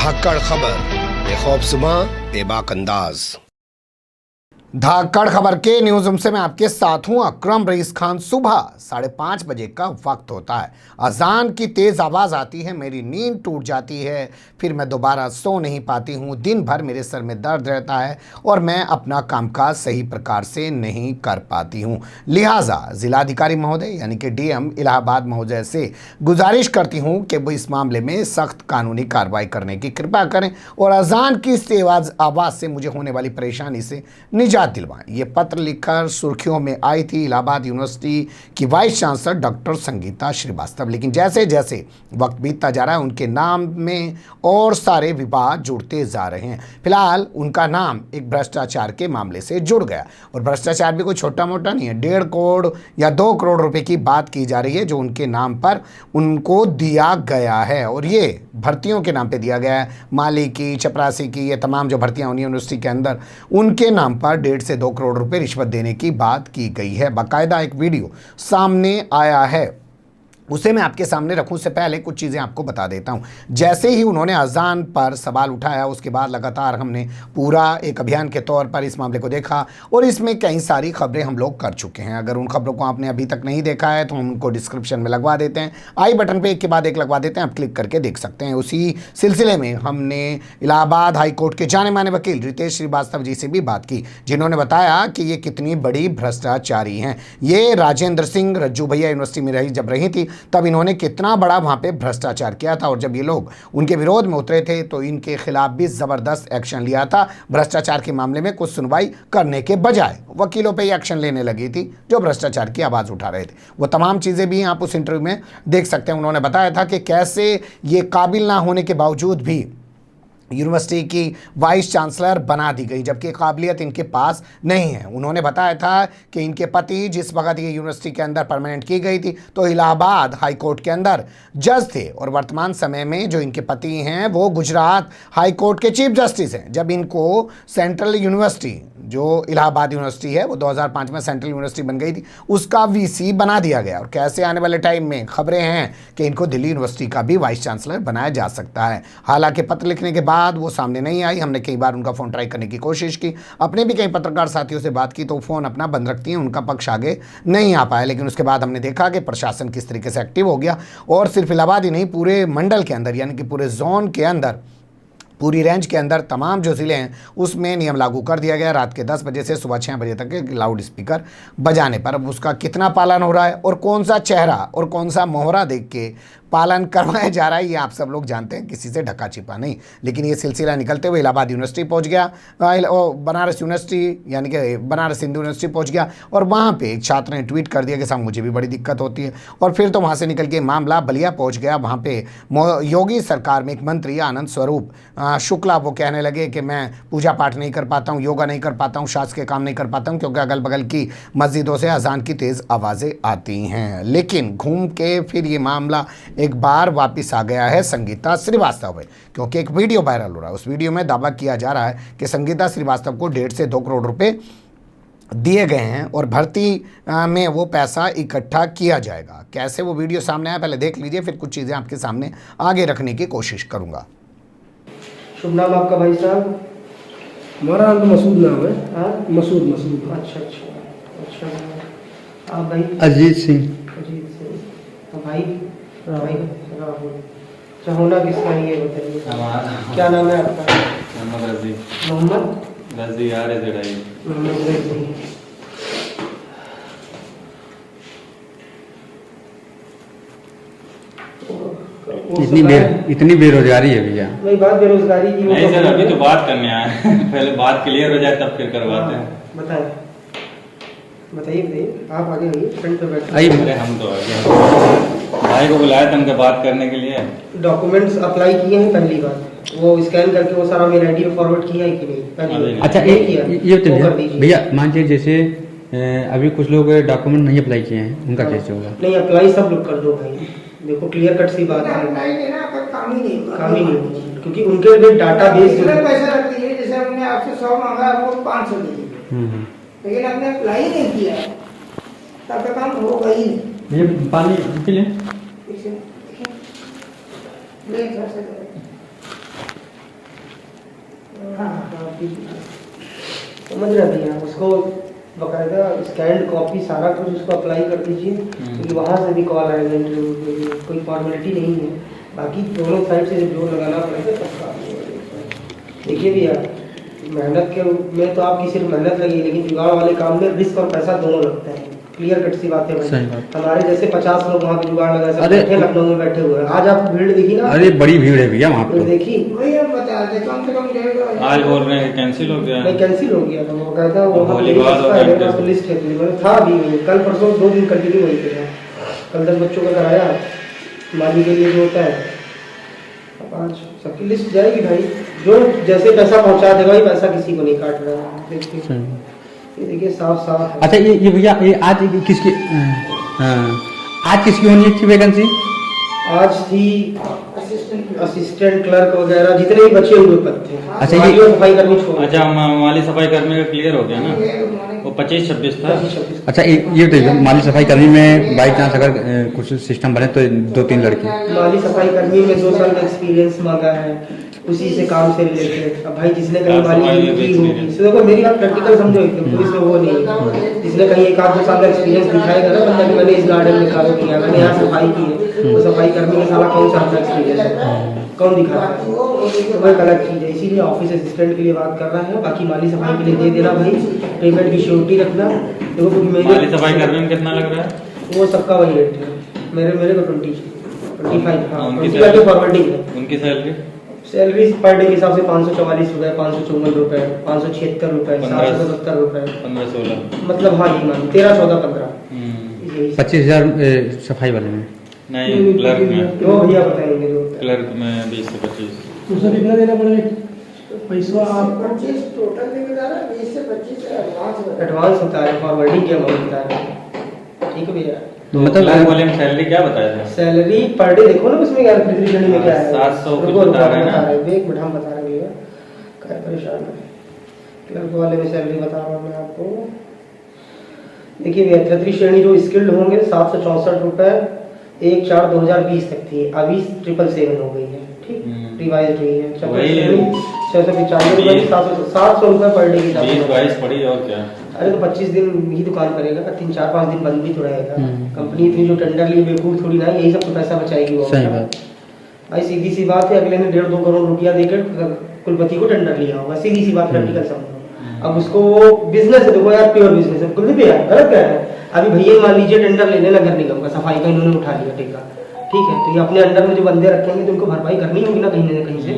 धाकड़ खबर, बेखौफ सुबह बेबाक अंदाज। धाकड़ खबर के न्यूज रूम से मैं आपके साथ हूं अकरम रईस खान। सुबह 5:30 बजे का वक्त होता है। अजान की तेज आवाज आती है, मेरी नींद टूट जाती है, फिर मैं दोबारा सो नहीं पाती हूं। दिन भर मेरे सर में दर्द रहता है और मैं अपना कामकाज सही प्रकार से नहीं कर पाती हूं। लिहाजा जिलाधिकारी महोदय यानी कि डीएम इलाहाबाद महोदय से गुजारिश करती हूं कि वो इस मामले में सख्त कानूनी कार्रवाई करने की कृपा करें और अजान की इस तेज आवाज से मुझे होने वाली परेशानी से निजात दिलवाएं। ये पत्र लिखकर सुर्खियों में आई थी इलाहाबाद यूनिवर्सिटी की vice chancellor doctor Sangeeta Shrivastava. लेकिन जैसे जैसे वक्त बीतता जा रहा है उनके नाम में और सारे विवाद जुड़ते जा रहे हैं। फिलहाल उनका नाम एक भ्रष्टाचार के मामले से जुड़ गया और भ्रष्टाचार भी कोई छोटा मोटा नहीं है। 1.5 करोड़ या 2 करोड़ रुपए की बात की जा रही है जो उनके नाम पर उनको दिया गया है और ये भर्तियों के नाम पे दिया गया है। माली की, चपरासी की, ये तमाम जो भर्तियां हुई यूनिवर्सिटी के अंदर उनके नाम पर 1.5 से 2 करोड़ रुपए रिश्वत देने की बात की गई है। बाकायदा एक वीडियो सामने आया है, उसे मैं आपके सामने रखूं से पहले कुछ चीज़ें आपको बता देता हूं। जैसे ही उन्होंने अजान पर सवाल उठाया उसके बाद लगातार हमने पूरा एक अभियान के तौर पर इस मामले को देखा और इसमें कई सारी खबरें हम लोग कर चुके हैं। अगर उन खबरों को आपने अभी तक नहीं देखा है तो हम उनको डिस्क्रिप्शन में लगवा देते हैं, आई बटन पर एक के बाद एक लगवा देते हैं, आप क्लिक करके देख सकते हैं। उसी सिलसिले में हमने इलाहाबाद हाईकोर्ट के जाने माने वकील रितेश श्रीवास्तव जी से भी बात की, जिन्होंने बताया कि ये कितनी बड़ी भ्रष्टाचारी हैं। ये राजेंद्र सिंह रज्जू भैया यूनिवर्सिटी में जब रही थी तब इन्होंने कितना बड़ा वहां पे भ्रष्टाचार किया था और जब ये लोग उनके विरोध में उतरे थे तो इनके खिलाफ भी जबरदस्त एक्शन लिया था। भ्रष्टाचार के मामले में कुछ सुनवाई करने के बजाय वकीलों पे ही एक्शन लेने लगी थी जो भ्रष्टाचार की आवाज उठा रहे थे। वो तमाम चीजें भी आप उस इंटरव्यू में देख सकते हैं। उन्होंने बताया था कि कैसे ये काबिल ना होने के बावजूद भी यूनिवर्सिटी की वाइस चांसलर बना दी गई जबकि काबिलियत इनके पास नहीं है। उन्होंने बताया था कि इनके पति जिस वक्त ये यूनिवर्सिटी के अंदर परमानेंट की गई थी तो इलाहाबाद हाई कोर्ट के अंदर जज थे और वर्तमान समय में जो इनके पति हैं वो गुजरात हाई कोर्ट के चीफ जस्टिस हैं। जब इनको सेंट्रल यूनिवर्सिटी जो इलाहाबाद यूनिवर्सिटी है वो 2005 में सेंट्रल यूनिवर्सिटी बन गई थी उसका वीसी बना दिया गया और कैसे आने वाले टाइम में खबरें हैं कि इनको दिल्ली यूनिवर्सिटी का भी वाइस चांसलर बनाया जा सकता है। हालांकि पत्र लिखने के बाद वो सामने नहीं आई। हमने कई बार उनका फ़ोन ट्राई करने की कोशिश की, अपने भी कई पत्रकार साथियों से बात की तो फ़ोन अपना बंद रखती हैं, उनका पक्ष आगे नहीं आ पाया। लेकिन उसके बाद हमने देखा कि प्रशासन किस तरीके से एक्टिव हो गया और सिर्फ इलाहाबाद ही नहीं पूरे मंडल के अंदर यानी कि पूरे जोन के अंदर, पूरी रेंज के अंदर तमाम जो ज़िले हैं उसमें नियम लागू कर दिया गया। रात के 10 बजे से सुबह 6 बजे तक के लाउड स्पीकर बजाने पर अब उसका कितना पालन हो रहा है और कौन सा चेहरा और कौन सा मोहरा देख के पालन करवाया जा रहा है ये आप सब लोग जानते हैं, किसी से ढका छिपा नहीं। लेकिन ये सिलसिला निकलते हुए इलाहाबाद यूनिवर्सिटी पहुंच गया, बनारस यूनिवर्सिटी यानी कि बनारस हिंदू यूनिवर्सिटी पहुंच गया और वहां पे एक छात्र ने ट्वीट कर दिया कि साहब मुझे भी बड़ी दिक्कत होती है। और फिर तो वहां से निकल के मामला बलिया पहुंच गया। वहां पे योगी सरकार में एक मंत्री आनंद स्वरूप शुक्ला वो कहने लगे कि मैं पूजा पाठ नहीं कर पाता हूँ, योगा नहीं कर पाता हूँ, शासकीय काम नहीं कर पाता हूँ क्योंकि अगल बगल की मस्जिदों से अजान की तेज़ आवाज़ें आती हैं। लेकिन घूम के फिर ये मामला एक बार वापस आ गया है संगीता श्रीवास्तव में, क्योंकि एक वीडियो वायरल हो रहा है। उस वीडियो में दावा किया जा रहा है कि संगीता श्रीवास्तव को 1.5 से 2 करोड़ रुपए दिए गए हैं और भर्ती में वो पैसा इकट्ठा किया जाएगा। कैसे वो वीडियो सामने आया पहले देख लीजिए, फिर कुछ चीज़ें आपके सामने आगे रखने की कोशिश करूंगा। शुभ नाम आपका भाई साहब? हमारा नाम तो मसूद नाम है। हाँ, मसूद मसूद। अच्छा अच्छा अच्छा। आप भाई? अजीत सिंह। अजीत सिंह। तो भाई राहुल। अच्छा, होना किसका है ये बताइए। क्या नाम है आपका? मोहम्मद रजी। मोहम्मद रजी यार है जड़ाई। मोहम्मद रजी। इतनी बेरोजगारी है भैया। वही बात बेरोजगारी की। नहीं सर अभी तो बात करने आए हैं पहले बात क्लियर हो जाए तब फिर करवाते हैं। बताएं, बताइए आप आगे आइए, फ्रंट पे बैठिए। अरे हम तो आगे भाई को बुलाया था उनके बात करने के लिए। डॉक्यूमेंट्स अप्लाई किए हैं पहली बार, वो स्कैन करके वो सारा मेल आईडी में फॉरवर्ड किया है कि नहीं? पहली अच्छा ये तो भैया मान लीजिए जैसे अभी कुछ लोग डॉक्यूमेंट नहीं अप्लाई किए हैं उनका कैसे होगा? नहीं, अप्लाई सब लोग कर दो भाई। देखो क्लियर कट सी बात है, काम ही नहीं क्योंकि उनके लिए डाटा बेस पैसा रख दिए। जैसे हमने आपसे 100 मांगा, आपको 500 दिए, लेकिन आपने अप्लाई नहीं किया तब तक काम होगा ही नहीं। ये पानी पी ले। बात कीजिए। समझ रहे भैया, उसको बकायदा स्कैंड कॉपी सारा कुछ उसको अप्लाई कर दीजिए, क्योंकि वहाँ से भी कॉल आएगा इंटरव्यू के लिए, कोई फॉर्मेलिटी नहीं है। बाकी दोनों साइड से जोर लगाना पड़ेगा तब काम होगा। देखिए भैया, मेहनत के में तो आपकी सिर्फ मेहनत लगी, लेकिन जुगाड़ वाले काम में रिस्क और पैसा दोनों लगता है। क्लियर कट सी बात है भाई। हमारे जैसे 50 लोग वहाँ पे जुगाड़ लगा सकते हैं, लखनऊ में बैठे हुए हैं। आज आप भीड़ देखी ना? अरे बड़ी भीड़ है भैया वहाँ पे। देखी वही हम बता रहे थे, कम से कम 1.5 आज बोल रहे हैं कैंसिल हो गया। नहीं, कैंसिल हो गया था। वो कहता वो लिस्ट है था अभी, कल परसों 2 दिन कंटिन्यू वही पे था। कल 10 बच्चों का कराया, माली के लिए जो होता है। अब आज सबकी लिस्ट जाएगी भाई, जो जैसे पैसा पहुंचा देगा वही पैसा, किसी को नहीं काट रहा है। देखिए ये देखिए साफ साफ है। अच्छा ये भैया ये आज किसकी आज किसकी होनी थी वैकेंसी? आज थी असिस्टेंट क्लर्क वगैरह जितने भी बचे हुए पद थे। अच्छा, माली और सफाई कर्मी छोड़। अच्छा माली सफाई कर्मी का क्लियर हो गया ना, वो 25-26 था। अच्छा ये तो माली सफाई कर्मी में बाई चांस अगर कुछ सिस्टम बने तो 2-3 लड़के। माली सफाई कर्मी में 2 साल का एक्सपीरियंस मांगा है, उसी से काम से रिलेटेड। अब भाई जिसने कहीं माली की होगी, देखो मेरी बात प्रैक्टिकल समझो एकदम, कोई इसमें वो नहीं है। जिसने कहीं 1-2 साल का एक्सपीरियंस दिखाएगा ना बंदा कि मैंने इस गार्डन में काम किया, मैंने यहाँ सफाई की है, तो सफाई कर्मी का साला कौन सा अपना एक्सपीरियंस है, कौन दिखा रहा है? तो वह गलत चीज़ है, इसीलिए ऑफिस असिस्टेंट के लिए बात कर रहा है। बाकी माली सफाई के लिए दे देना भाई, पेमेंट की श्योरिटी रखना। देखो क्योंकि माली सफाई कर्मी में कितना लग रहा है? वो सबका वही रेट है। मेरे को 25 हाँ, उनकी उनकी जाके फॉर्मेलिटी है। उनकी सैलरी सैलरी पर डे के हिसाब से 544 रुपए, 554 रुपए, 576 रुपए, 777 रुपए, 15-16 मतलब हाँ जी मान 13, 14, 15 25,000 सफाई वाले में। नहीं क्लर्क में, जो भैया बताएंगे जो क्लर्क में 20 से 25। तो सर कितना देना पड़ेगा पैसा? आप 25 टोटल लेके जा रहे हैं, 20 से 25 एडवांस होता है, फॉर्मेलिटी के अमाउंट होता है। ठीक है भैया, तो मतलब वाले में सैलरी क्या बताया था? सैलरी पर डे देखो ना उसमें क्या तीसरी श्रेणी में क्या है, 700 कुछ बता रहे हैं ना। एक मिनट हम बता रहे हैं भैया, क्या परेशान है। क्लर्क वाले में सैलरी बता रहा हूँ मैं आपको। देखिए भैया, तृतीय श्रेणी जो स्किल्ड होंगे 764 रुपए 1/4/2020 तक थी, अभी 777 हो गई है। ठीक, रिवाइज हुई है। 695 रुपए 700 रुपए पर डे की 20-22 पड़ी और क्या। अरे तो 25 दिन ही दुकान करेगा, 3-4-5 दिन बंद भी तो रहेगा। कंपनी इतनी जो टेंडर लिए बेवकूफ थोड़ी ना, यही सब तो पैसा बचाएगी वो। सही बात भाई सीधी सी बात है, अगले ने 1.5-2 करोड़ रुपया देकर कुलपति को टेंडर लिया होगा, सीधी सी बात प्रैक्टिकल समझो। अब उसको वो बिजनेस है, देखो यार प्योर बिजनेस है, कुलदीप यार गलत क्या है? अभी भैया मान लीजिए टेंडर लेने नगर निगम का सफाई का, इन्होंने उठा लिया ठेका, ठीक है, तो ये अपने अंडर में जो बंदे रखेंगे तो उनको भरपाई करनी होगी ना कहीं से।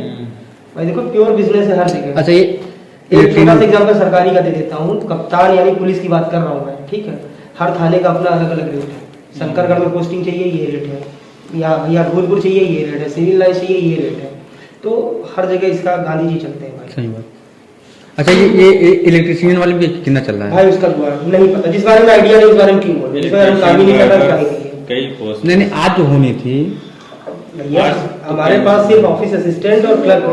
भाई देखो प्योर बिजनेस है हर जगह। अच्छा ये एक छोटा सा एग्जाम्पल सरकारी का दे देता हूँ, कप्तान यानी पुलिस की बात कर रहा हूँ मैं, ठीक है। हर थाने का अपना अलग अलग रेट है। शंकरगढ़ में पोस्टिंग चाहिए ये रेट है, या धौलपुर चाहिए ये रेट है, सिविल लाइन चाहिए ये रेट है। तो हर जगह इसका गांधी जी चलते हैं भाई। सही बात। अच्छा ये इलेक्ट्रिशियन वाले भी कितना चल रहा है? भाई उसका नहीं पता, जिस बारे में आइडिया नहीं उस बारे में क्यों बोल रहे हैं? इस बारे में काम ही नहीं कर रहा है। कई पोस्ट नहीं आज जो होनी थी भैया, हमारे पास सिर्फ ऑफिस असिस्टेंट और क्लर्क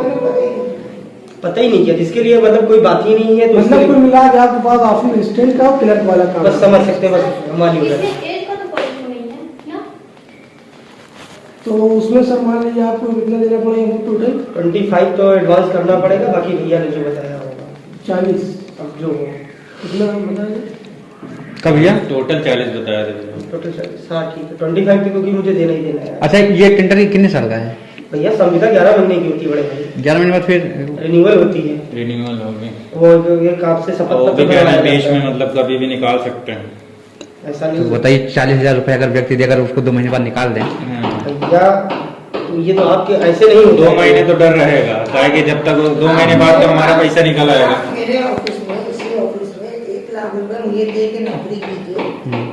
पता ही नहीं किया, जिसके लिए मतलब कोई बात ही नहीं है। तो मतलब कुल मिला के आपके पास ऑफिस असिस्टेंट का और क्लर्क वाला काम, बस समझ सकते हैं, बस हमारी उधर। तो उसमें सर मान लीजिए आपको कितना देना पड़ेगा टोटल? 25 तो एडवांस करना पड़ेगा, बाकी भैया ने जो बताया होगा 40। अब जो हो कितना बताइए? कब भैया? टोटल 40 बताया था। टोटल 40, हाँ ठीक है। 25 तो क्योंकि मुझे देना ही देना है। अच्छा ये टेंडर कितने साल का है भैया? संविदा 11 महीने की होती है बड़े भाई। 11 महीने बाद फिर रिन्यूअल होती है। रिन्यूअल होगी, वो एक आपसे शपथ वो भी पत्र कहना बनवाया बीच जाता में है। मतलब कभी भी निकाल सकते हैं। ऐसा तो नहीं बताइए 40,000 रुपए अगर व्यक्ति देकर उसको 2 महीने बाद निकाल दें। भैया, तो ये तो आपके ऐसे नहीं होता 2 महीने तो डर रहेगा, क्या कि जब तक 2 महीने बाद तो हमारा पैसा निकल आएगा। मेरे ऑफिस में, इसी ऑफिस में 1 लाख रुपए मुझे दे के नौकरी कीजिए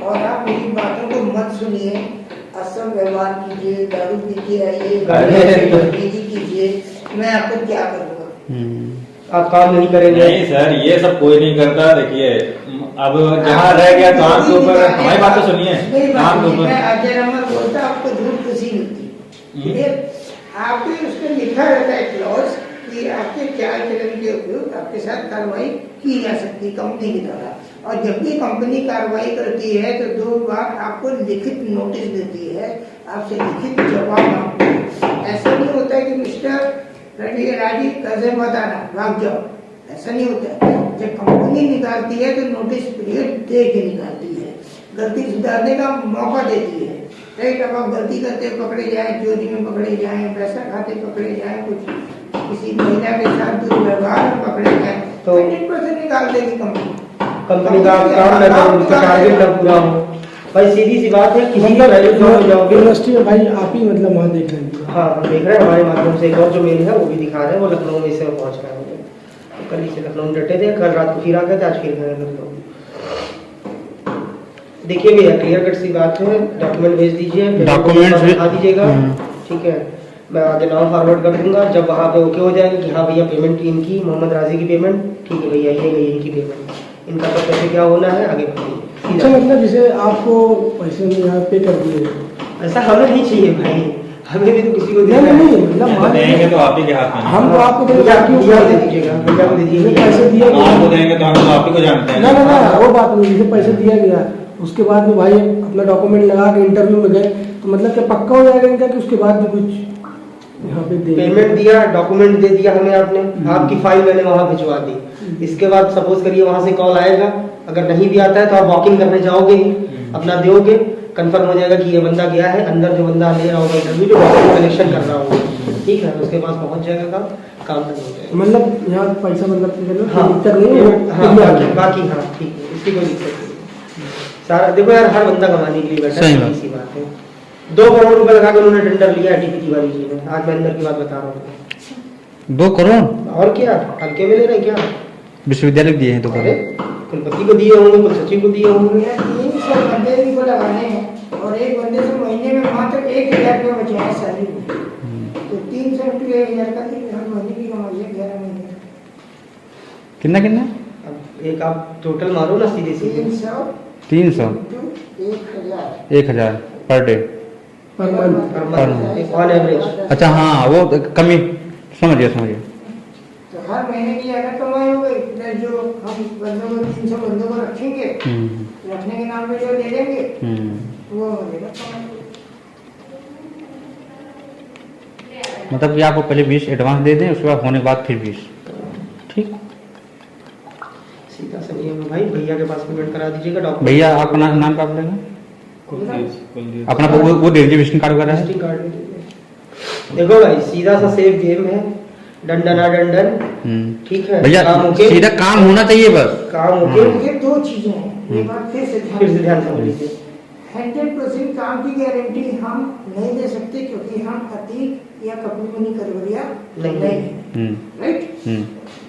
और आप मेरी बातों को मत सुनिए, असम व्यवहार कीजिए, दारू पी के आइए, कीजिए, मैं आपको क्या करूँगा? आप काम नहीं करेंगे। नहीं सर, ये सब कोई नहीं करता। देखिए अब जहाँ रह गया काम के ऊपर, हमारी बात तो सुनिए, काम के ऊपर। मैं अजय नंबर बोलता, आपको धूप खुशी मिलती है, आपके उसमें लिखा रहता है क्लॉज कि आपके चाल चलन के उपयोग आपके साथ कार्रवाई की जा सकती है कंपनी के द्वारा, और जब भी कंपनी कार्रवाई करती है तो 2 बार आपको लिखित नोटिस देती है, आपसे लिखित जवाब मांगती है। ऐसा नहीं होता है कि मिस्टर राजीव कैसे मत आना भाग जाओ, ऐसा नहीं होता है। जब कंपनी निकालती है तो नोटिस पीरियड दे के निकालती है, गलती सुधारने का मौका देती है। राइट, अब आप गलती करते पकड़े जाए, चोरी में पकड़े जाए, पैसा खाते पकड़े जाए, कुछ किसी महिला के साथ दुर्व्यवहार में पकड़े जाए तो 100% निकाल देगी कंपनी का काम ना करो, उसका टारगेट ना पूरा हो। भाई सीधी सी बात है, किसी का वैल्यू कम हो जाओगे। यूनिवर्सिटी में भाई आप ही मतलब वहाँ देख रहे हैं। हाँ, हम देख रहे हैं, हमारे माध्यम से एक और जो मेल है वो भी दिखा रहे हैं, वो लखनऊ में इसे पहुँच रहे हैं। तो कल ही से लखनऊ में डटे थे, कल रात को फिर आ गए थे, आज फिर गए लखनऊ। देखिए भैया, क्लियर कट सी बात है, डॉक्यूमेंट भेज दीजिए, डॉक्यूमेंट्स दिखा दीजिएगा, ठीक है। मैं आगे नाम फॉरवर्ड कर दूंगा, जब वहाँ पे ओके हो जाएगी कि हाँ भैया पेमेंट इनकी, मोहम्मद राजी की पेमेंट, ठीक है भैया ये गई इनकी पेमेंट, इनका तो पैसे क्या होना है आगे बताइए। अच्छा, मतलब जैसे आपको पैसे में यहाँ पे कर दिए, ऐसा हमें नहीं चाहिए भाई, हमें भी तो किसी को नहीं देना है। नहीं मतलब देंगे तो आप ही के हाथ में, हम तो आपको भैया दे दीजिएगा, भैया को दे दीजिए पैसे दिए आपको देंगे तो हम तो आप ही को जानते हैं। ना ना ना, वो बात नहीं, जैसे पैसे दिया गया उसके बाद में भाई अपना डॉक्यूमेंट लगा के इंटरव्यू में गए तो मतलब क्या पक्का हो जाएगा इनका कि उसके बाद भी कुछ यहाँ पे दे पेमेंट दिया, डॉक्यूमेंट दे दिया हमें आपने, आपकी फाइल मैंने वहाँ भिजवा दी। इसके बाद सपोज करिए वहाँ से कॉल आएगा, अगर नहीं भी आता है तो आप वॉकिंग करने जाओगे ही, अपना दोगे, कंफर्म हो जाएगा कि ये बंदा गया है, अंदर जो बंदा ले रहा होगा इंटरव्यू, जो डॉक्यूमेंट कलेक्शन कर रहा होगा, ठीक है, उसके पास पहुँच जाएगा काम कर हो जाएगा। मतलब यहाँ पैसा मतलब हाँ, दिक्कत नहीं है। हाँ, बाकी हाँ ठीक है, इसकी कोई दिक्कत नहीं। सारा देखो यार, हर बंदा कमाने के लिए बैठा है, इसी बात है। 2 करोड़ रुपए लगा के उन्होंने टेंडर लिया टीपी तिवारी जी ने, आज मैं अंदर की बात बता रहा हूँ। 2 करोड़ और क्या हल्के में ले रहे क्या? विश्वविद्यालय दिए हैं 2 अरे करोड़। कुलपति को दिए होंगे, कुल सचिव को दिए होंगे। 300 बंदे भी को लगाने हैं और एक बंदे से महीने में मात्र 1000 रुपये बचे हैं सैलरी में, तो 300 × 1000 का हर महीने की कमाई है 11 महीने। कितना कितना? अब एक आप टोटल मारो ना सीधे सीधे। 300 1000 1000 per day. Per month. Per month on average. अच्छा हाँ, वो कमी समझिए। तो हर महीने की अगर कमाई हो गई प्लस जो हम बंदों को 300 बंदों को रखेंगे, रखने के नाम पे जो ले लेंगे वो हो जाएगा कमाई। मतलब कि आपको पहले 20 एडवांस दे दें, उसके बाद होने के बाद फिर 20, ठीक। सीधा सा नियम है भाई, भैया के पास पेमेंट करा दीजिएगा। डॉक्यूमेंट भैया आपका नाम क्या बोलेगा? अपना वो दे दीजिए, विजिटिंग कार्ड वगैरह है। विजिटिंग कार्ड दे दीजिए। देखो भाई, सीधा सा सेफ गेम है, डंडना डंडन, ठीक है भैया, काम ओके, सीधा काम होना चाहिए बस। काम ओके। ये 2 चीजें हैं, ये बात फिर से ध्यान समझ लीजिए। 100% काम की गारंटी हम नहीं दे सकते क्योंकि हम अतीक या कपूरमनी करवरिया नहीं है, राइट।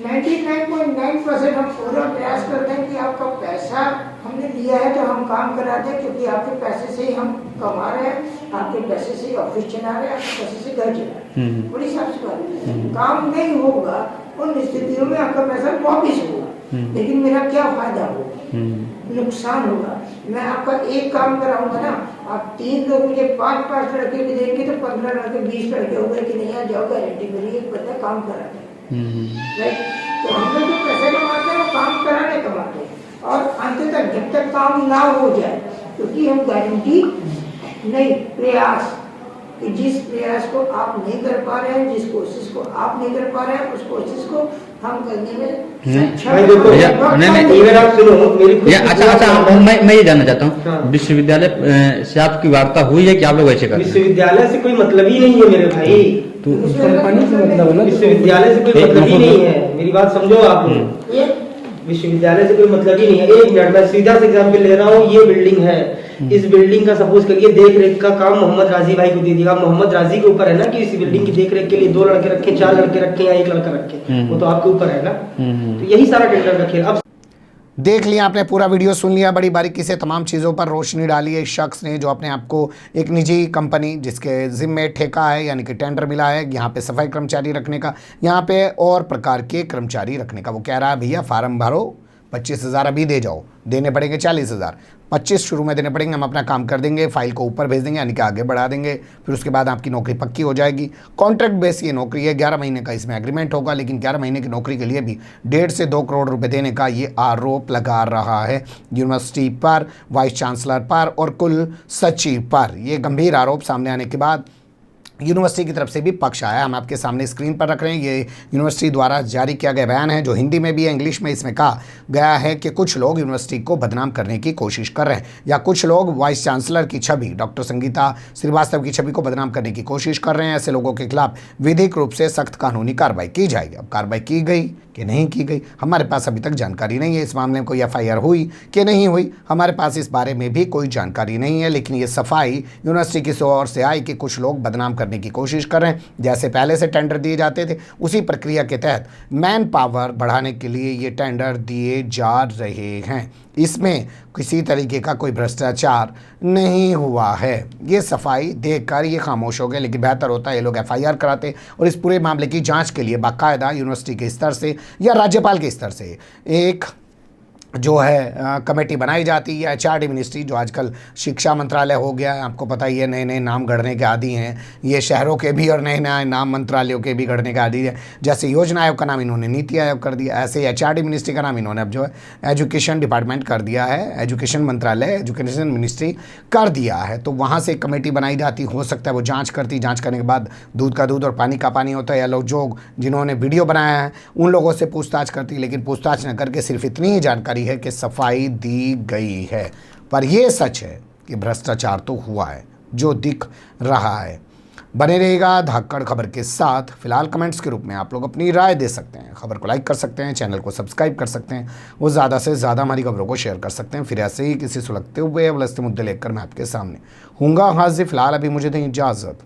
99.9% हम पूरा प्रयास करते हैं कि आपका पैसा हमने लिया है तो हम काम करा दें, क्योंकि आपके पैसे से ही हम कमा रहे हैं, आपके पैसे से ही ऑफिस चला रहे हैं, आपके पैसे से घर चला रहे हैं। बड़ी साफ सी बात है, काम नहीं होगा उन स्थितियों में आपका पैसा वापिस होगा, लेकिन मेरा क्या फायदा होगा? नुकसान होगा। मैं आपका एक काम कराऊंगा ना, आप 3 लोग मुझे 5-5 लड़के भी देंगे तो 15 लड़के 20 लड़के हो गए कि नहीं यार जाओ, गारंटी मेरी एक बंदा काम करा दे, राइट। तो हम लोग जो पैसे कमाते हैं वो काम कराने कमाते हैं, और अंत तक जब तक काम ना हो जाए, क्योंकि हम गारंटी नहीं, प्रयास कि जिस प्रयास को आप नहीं कर पा रहे हैं, जिस कोशिश को आप नहीं कर पा रहे हैं, उस कोशिश को हम करने में भाई देखो भैया, नहीं, इवन आप सुनो मेरी खुद की अच्छा बात मैं ये जानना चाहता हाँ। हूँ, विश्वविद्यालय से आपकी वार्ता हुई है कि आप लोग ऐसे कर रहे हैं? विश्वविद्यालय से कोई मतलब ही नहीं है मेरे भाई, तो कंपनी से मतलब है ना, विश्वविद्यालय से कोई मतलब ही नहीं है, मेरी बात समझो आप लोग। विश्वविद्यालय से कोई मतलब ही नहीं है। 1 मिनट मैं सीधा से एग्जाम्पल ले रहा हूँ, ये बिल्डिंग है, इस बिल्डिंग का सपोज करिए देख रेख का काम मोहम्मद राजी भाई को दे दिया, मोहम्मद राजी के ऊपर है ना कि इस बिल्डिंग की देख रेख के लिए 2 लड़के रखे, 4 लड़के रखे या 1 लड़का रखे, वो तो आपके ऊपर है ना। तो यही सारा टेंडर का खेल। अब देख लिया आपने, पूरा वीडियो सुन लिया, बड़ी बारीकी से तमाम चीज़ों पर रोशनी डाली है इस शख्स ने, जो अपने आप को एक निजी कंपनी जिसके ज़िम्मे ठेका है, यानी कि टेंडर मिला है यहाँ पे सफाई कर्मचारी रखने का, यहाँ पे और प्रकार के कर्मचारी रखने का। वो कह रहा है भैया फार्म भरो, 25,000 अभी दे जाओ, देने पड़ेंगे 40,000, 25 शुरू में देने पड़ेंगे, हम अपना काम कर देंगे, फाइल को ऊपर भेज देंगे, यानी कि आगे बढ़ा देंगे, फिर उसके बाद आपकी नौकरी पक्की हो जाएगी। कॉन्ट्रैक्ट बेस ये नौकरी है, 11 महीने का इसमें एग्रीमेंट होगा, लेकिन 11 महीने की नौकरी के लिए भी 1.5 से 2 करोड़ रुपए देने का ये आरोप लगा रहा है यूनिवर्सिटी पर, वाइस चांसलर पर और कुल सचिव पर। ये गंभीर आरोप सामने आने के बाद यूनिवर्सिटी की तरफ से भी पक्ष आया। हम आपके सामने स्क्रीन पर रख रहे हैं, ये यूनिवर्सिटी द्वारा जारी किया गया बयान है जो हिंदी में भी है, इंग्लिश में। इसमें कहा गया है कि कुछ लोग यूनिवर्सिटी को बदनाम करने की कोशिश कर रहे हैं, या कुछ लोग वाइस चांसलर की छवि डॉक्टर संगीता श्रीवास्तव की छवि को बदनाम करने की कोशिश कर रहे हैं। ऐसे लोगों के खिलाफ विधिक रूप से सख्त कानूनी कार्रवाई की जाएगी। अब कार्रवाई की गई कि नहीं की गई, हमारे पास अभी तक जानकारी नहीं है। इस मामले में कोई एफआईआर हुई कि नहीं हुई, हमारे पास इस बारे में भी कोई जानकारी नहीं है। लेकिन ये सफाई यूनिवर्सिटी की ओर से आई कि कुछ लोग बदनाम करने की कोशिश कर रहे हैं। जैसे पहले से टेंडर दिए जाते थे, उसी प्रक्रिया के तहत मैन पावर बढ़ाने के लिए ये टेंडर दिए जा रहे हैं। इसमें किसी तरीके का कोई भ्रष्टाचार नहीं हुआ है। ये सफाई देखकर ये खामोश हो गए, लेकिन बेहतर होता है ये लोग एफआईआर कराते और इस पूरे मामले की जांच के लिए बाकायदा यूनिवर्सिटी के स्तर से या राज्यपाल के स्तर से एक जो है कमेटी बनाई जाती है। एचआरडी मिनिस्ट्री जो आजकल शिक्षा मंत्रालय हो गया है, आपको पता ही है, नए नए नाम गढ़ने के आदी हैं ये शहरों के भी और नए नए नाम मंत्रालयों के भी गढ़ने के आदी है। जैसे योजना आयोग का नाम इन्होंने नीति आयोग कर दिया, ऐसे एचआरडी मिनिस्ट्री का नाम इन्होंने अब जो है एजुकेशन डिपार्टमेंट कर दिया है, एजुकेशन मंत्रालय एजुकेशन मिनिस्ट्री कर दिया है। तो वहाँ से कमेटी बनाई जाती, हो सकता है वो जाँच करती, जाँच करने के बाद दूध का दूध और पानी का पानी होता है, या लोग जो जिन्होंने वीडियो बनाया है उन लोगों से पूछताछ करती, लेकिन पूछताछ न करके सिर्फ इतनी ही जानकारी है कि सफाई दी गई है। पर यह सच है कि भ्रष्टाचार तो हुआ है जो दिख रहा है। बने रहेगा धाकड़ खबर के साथ। फिलहाल कमेंट्स के रूप में आप लोग अपनी राय दे सकते हैं, खबर को लाइक कर सकते हैं, चैनल को सब्सक्राइब कर सकते हैं, वो ज़्यादा से ज़्यादा हमारी खबरों को शेयर कर सकते हैं। फिर ऐसे ही किसी सुलगते हुए उलझते मुद्दे लेकर मैं आपके सामने हूँगा हाजिर। फिलहाल अभी मुझे दें इजाज़त।